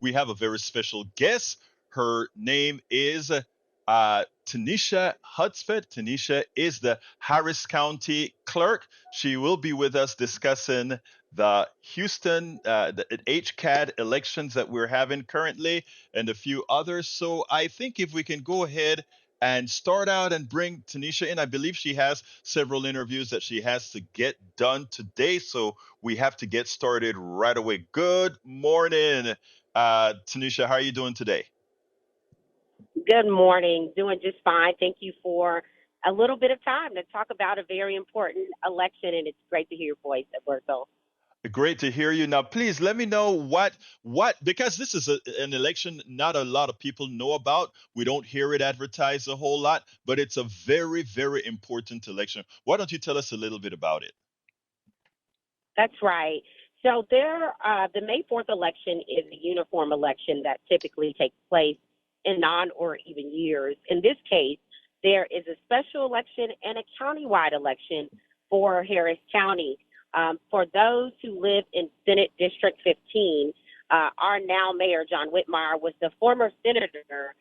we have a very special guest. Her name is Teneshia Hudspeth. Teneshia is the Harris County Clerk. She will be with us discussing the Houston the HCAD elections that we're having currently and a few others. So I think if we can go ahead and start out and bring Teneshia in. I believe she has several interviews that she has to get done today, so we have to get started right away. Good morning, Teneshia. How are you doing today? Good morning. Doing just fine. Thank you for a little bit of time to talk about a very important election, and it's great to hear your voice, Egberto. Great to hear you. Now, please let me know what because this is an election not a lot of people know about. We don't hear it advertised a whole lot, but it's a very important election. Why don't you tell us a little bit about it? That's right. So the May 4th election is a uniform election that typically takes place in non or even years. In this case, there is a special election and a countywide election for Harris County. For those who live in Senate District 15, our now Mayor John Whitmire was the former senator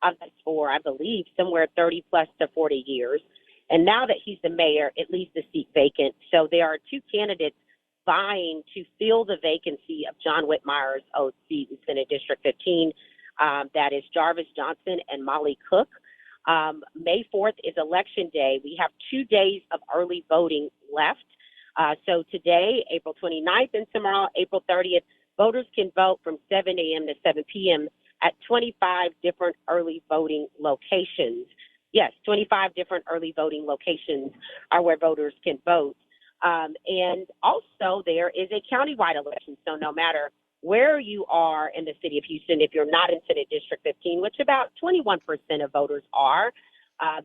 of this for, I believe, somewhere 30 plus to 40 years. And now that he's the mayor, it leaves the seat vacant. So there are two candidates vying to fill the vacancy of John Whitmire's old seat in Senate District 15. That is Jarvis Johnson and Molly Cook. May 4th is Election Day. We have 2 days of early voting left. So today, April 29th, and tomorrow, April 30th, voters can vote from 7 a.m. to 7 p.m. at 25 different early voting locations. Yes, 25 different early voting locations are where voters can vote. And also there is a countywide election. So no matter where you are in the city of Houston, if you're not in Senate District 15, which about 21% of voters are,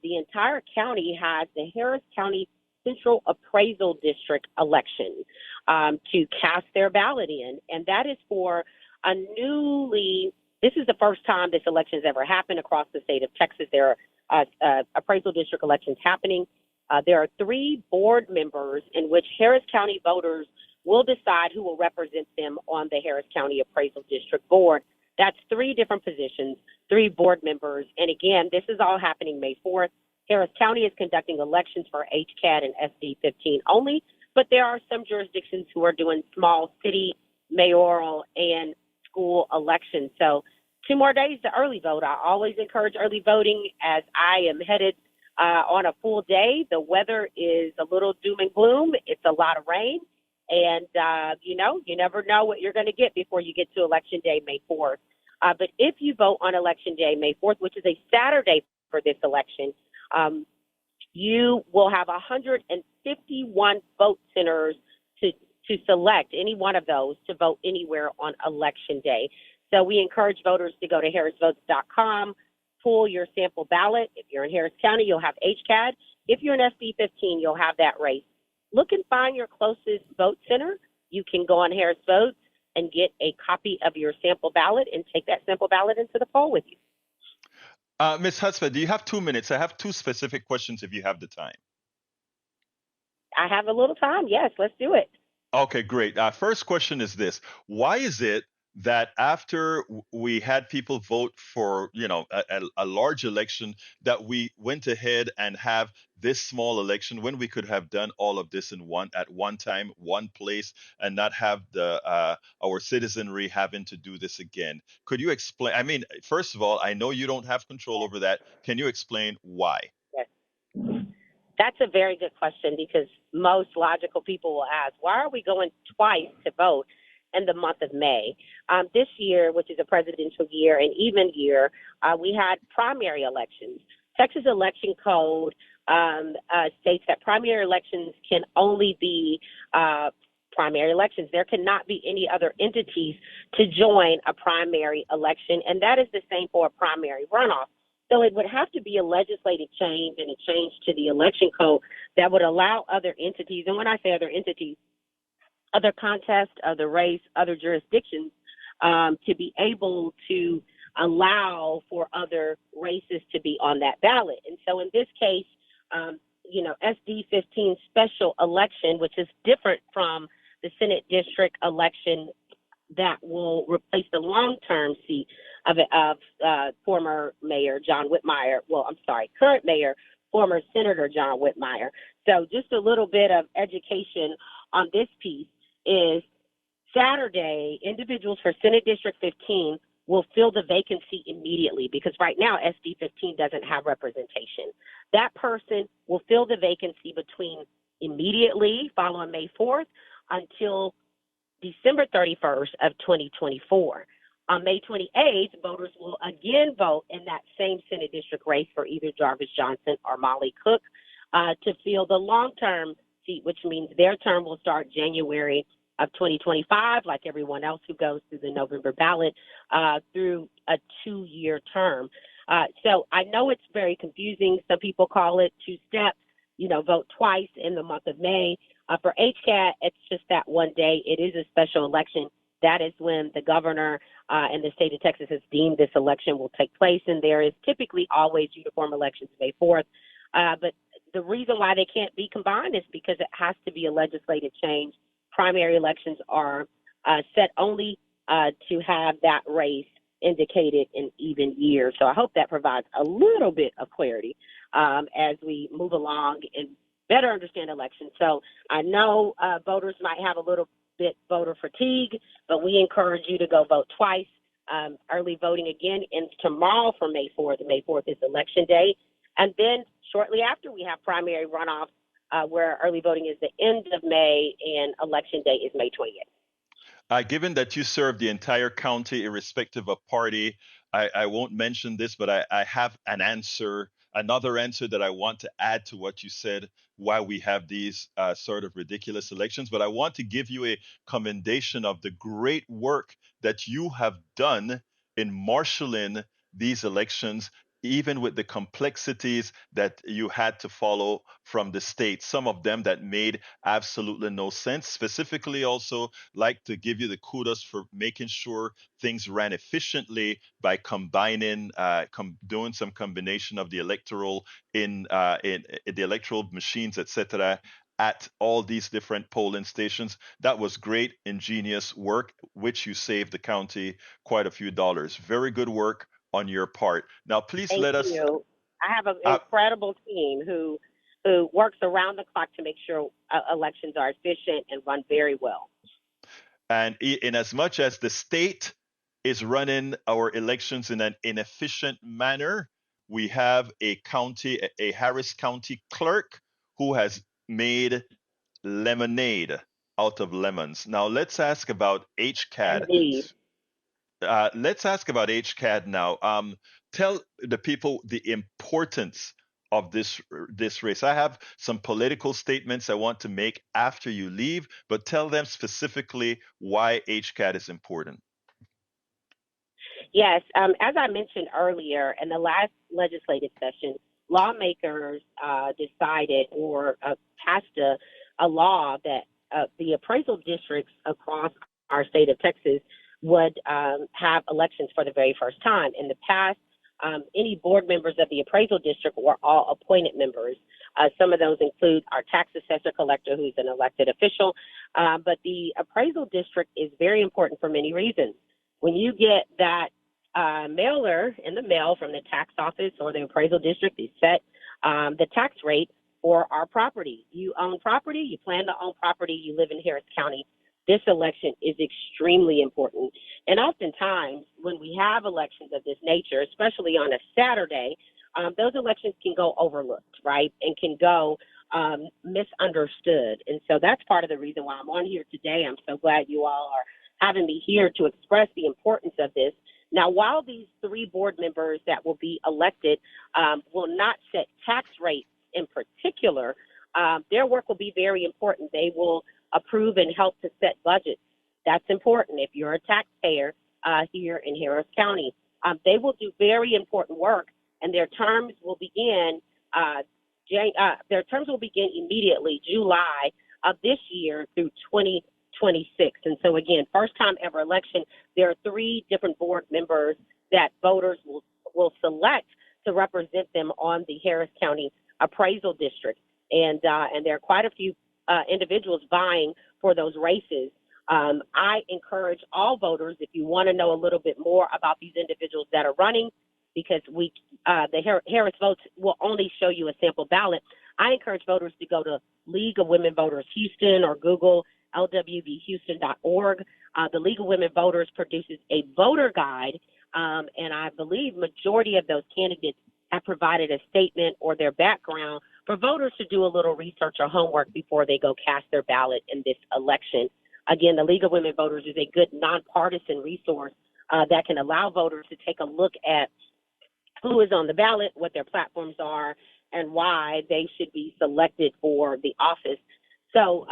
the entire county has the Harris County Central Appraisal District election to cast their ballot in. And that is for this is the first time this election has ever happened across the state of Texas. There are appraisal district elections happening. There are 3 board members in which Harris County voters will decide who will represent them on the Harris County Appraisal District Board. That's 3 different positions, 3 board members. And again, this is all happening May 4th. Harris County is conducting elections for HCAD and SD15 only, but there are some jurisdictions who are doing small city, mayoral, and school elections. So 2 more days to early vote. I always encourage early voting as I am headed on a full day. The weather is a little doom and gloom. It's a lot of rain. And, you never know what you're going to get before you get to Election Day, May 4th. But if you vote on Election Day, May 4th, which is a Saturday for this election, you will have 151 vote centers to select any one of those to vote anywhere on Election Day. So we encourage voters to go to harrisvotes.com, pull your sample ballot. If you're in Harris County, you'll have HCAD. If you're in SD15, you'll have that race. Look and find your closest vote center. You can go on Harris Votes and get a copy of your sample ballot and take that sample ballot into the poll with you. Ms. Hudspeth, do you have 2 minutes? I have 2 specific questions if you have the time. I have a little time. Yes, let's do it. Okay, great. First question is this. Why is it that after we had people vote for, a large election, that we went ahead and have this small election when we could have done all of this at one time, one place, and not have our citizenry having to do this again? Could you explain? I mean, first of all, I know you don't have control over that. Can you explain why? Yes. That's a very good question, because most logical people will ask, why are we going twice to vote in the month of May? This year, which is a presidential year and even year, we had primary elections. Texas election code states that primary elections can only be primary elections. There cannot be any other entities to join a primary election, and that is the same for a primary runoff. So it would have to be a legislative change and a change to the election code that would allow other entities, and when I say other entities, other contests, other race, other jurisdictions, to be able to allow for other races to be on that ballot. And so in this case, SD15 special election, which is different from the Senate district election that will replace the long-term seat of former Mayor John Whitmire. Well, I'm sorry, current Mayor, former Senator John Whitmire. So just a little bit of education on this piece is Saturday, individuals for Senate District 15 will fill the vacancy immediately because right now SD 15 doesn't have representation. That person will fill the vacancy between immediately following May 4th until December 31st of 2024. On May 28th, voters will again vote in that same Senate district race for either Jarvis Johnson or Molly Cook to fill the long-term seat, which means their term will start January of 2025, like everyone else who goes through the November ballot, through a 2-year term. So I know it's very confusing. Some people call it two steps, vote twice in the month of May. For HCAT, it's just that one day. It is a special election. That is when the governor and the state of Texas has deemed this election will take place, and there is typically always uniform elections May 4th. But the reason why they can't be combined is because it has to be a legislative change. Primary elections are set only to have that race indicated in even years. So I hope that provides a little bit of clarity as we move along and better understand elections. So I know voters might have a little bit voter fatigue, but we encourage you to go vote twice. Early voting again ends tomorrow for May 4th. May 4th is election day. And then shortly after, we have primary runoffs where early voting is the end of May and election day is May 28th. Given that you serve the entire county, irrespective of party, I won't mention this, but I have another answer that I want to add to what you said, why we have these sort of ridiculous elections. But I want to give you a commendation of the great work that you have done in marshaling these elections, even with the complexities that you had to follow from the state, some of them that made absolutely no sense. Specifically, also like to give you the kudos for making sure things ran efficiently by combining, doing some combination of the electoral in the electoral machines, etc., at all these different polling stations. That was great, ingenious work, which you saved the county quite a few dollars. Very good work on your part. Now, please Thank let us. you. I have an Uh, incredible team who works around the clock to make sure elections are efficient and run very well. and in as much as the state is running our elections in an inefficient manner, we have a Harris County clerk who has made lemonade out of lemons. Now let's ask about HCAD. Indeed. Let's ask about HCAD now. Tell the people the importance of this race. I have some political statements I want to make after you leave, but tell them specifically why HCAD is important. Yes, as I mentioned earlier, in the last legislative session, lawmakers decided or passed a law that the appraisal districts across our state of Texas would have elections for the very first time. In the past, any board members of the appraisal district were all appointed members. Some of those include our tax assessor collector, who's an elected official. But the appraisal district is very important for many reasons. When you get that mailer in the mail from the tax office or the appraisal district, they set the tax rate for our property. You own property, you plan to own property, you live in Harris County. This election is extremely important. And oftentimes, when we have elections of this nature, especially on a Saturday, those elections can go overlooked, right, and can go misunderstood. And so that's part of the reason why I'm on here today. I'm so glad you all are having me here to express the importance of this. Now, while these 3 board members that will be elected will not set tax rates in particular, their work will be very important. They will approve and help to set budgets. That's important. If you're a taxpayer here in Harris County, they will do very important work, and their terms will begin. Their terms will begin immediately, July of this year through 2026. And so, again, first time ever election. There are 3 different board members that voters will select to represent them on the Harris County Appraisal District, and there are quite a few individuals vying for those races. I encourage all voters, if you want to know a little bit more about these individuals that are running, because the Harris Votes will only show you a sample ballot. I encourage voters to go to League of Women Voters Houston or Google lwvhouston.org. The League of Women Voters produces a voter guide, and I believe majority of those candidates have provided a statement or their background for voters to do a little research or homework before they go cast their ballot in this election. Again, the League of Women Voters is a good nonpartisan resource that can allow voters to take a look at who is on the ballot, what their platforms are, and why they should be selected for the office. So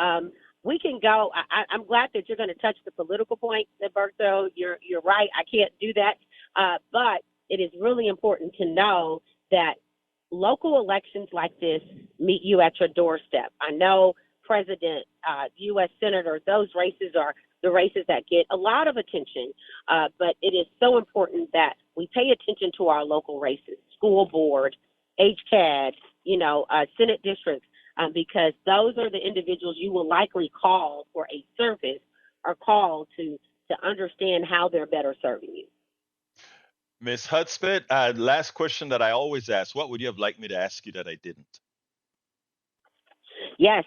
we can go. I'm glad that you're going to touch the political point, Egberto. You're right. I can't do that. But it is really important to know that local elections like this meet you at your doorstep. I know president, U.S. senator, those races are the races that get a lot of attention. But it is so important that we pay attention to our local races, school board, HCAD, Senate districts, because those are the individuals you will likely call for a service or call to understand how they're better serving you. Ms. Hudspeth, last question that I always ask. What would you have liked me to ask you that I didn't? Yes.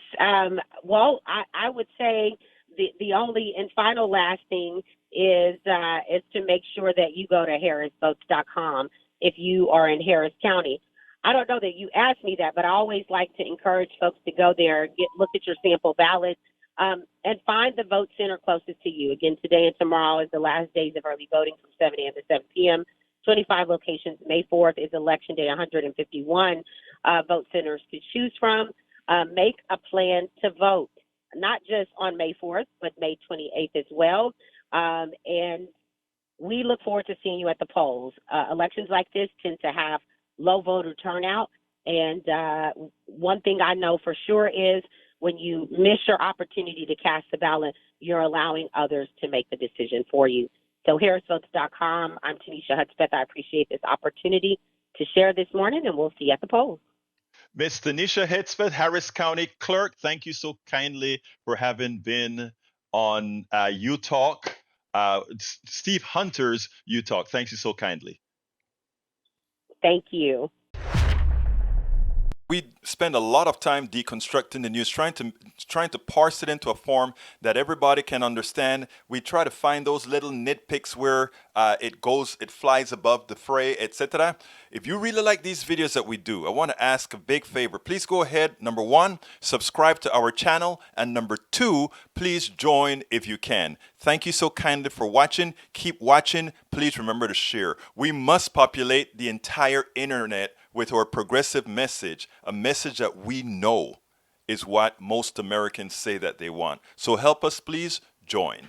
Well, I would say the only and final last thing is to make sure that you go to harrisvotes.com if you are in Harris County. I don't know that you asked me that, but I always like to encourage folks to go there, look at your sample ballots, and find the vote center closest to you. Again, today and tomorrow is the last days of early voting from 7 a.m. to 7 p.m. 25 locations. May 4th is Election Day, 151 vote centers to choose from. Make a plan to vote, not just on May 4th, but May 28th as well. And we look forward to seeing you at the polls. Elections like this tend to have low voter turnout. And one thing I know for sure is when you miss your opportunity to cast the ballot, you're allowing others to make the decision for you. So harrisvotes.com. I'm Teneshia Hudspeth. I appreciate this opportunity to share this morning, and we'll see you at the polls. Ms. Teneshia Hudspeth, Harris County Clerk, thank you so kindly for having been on UTalk, Steve Hunter's UTalk. Thank you so kindly. Thank you. We spend a lot of time deconstructing the news, trying to parse it into a form that everybody can understand. We try to find those little nitpicks where it flies above the fray, etc. If you really like these videos that we do, I want to ask a big favor. Please go ahead, number one, subscribe to our channel, and number two, please join if you can. Thank you so kindly for watching. Keep watching. Please remember to share. We must populate the entire internet with our progressive message, a message that we know is what most Americans say that they want. So help us, please join.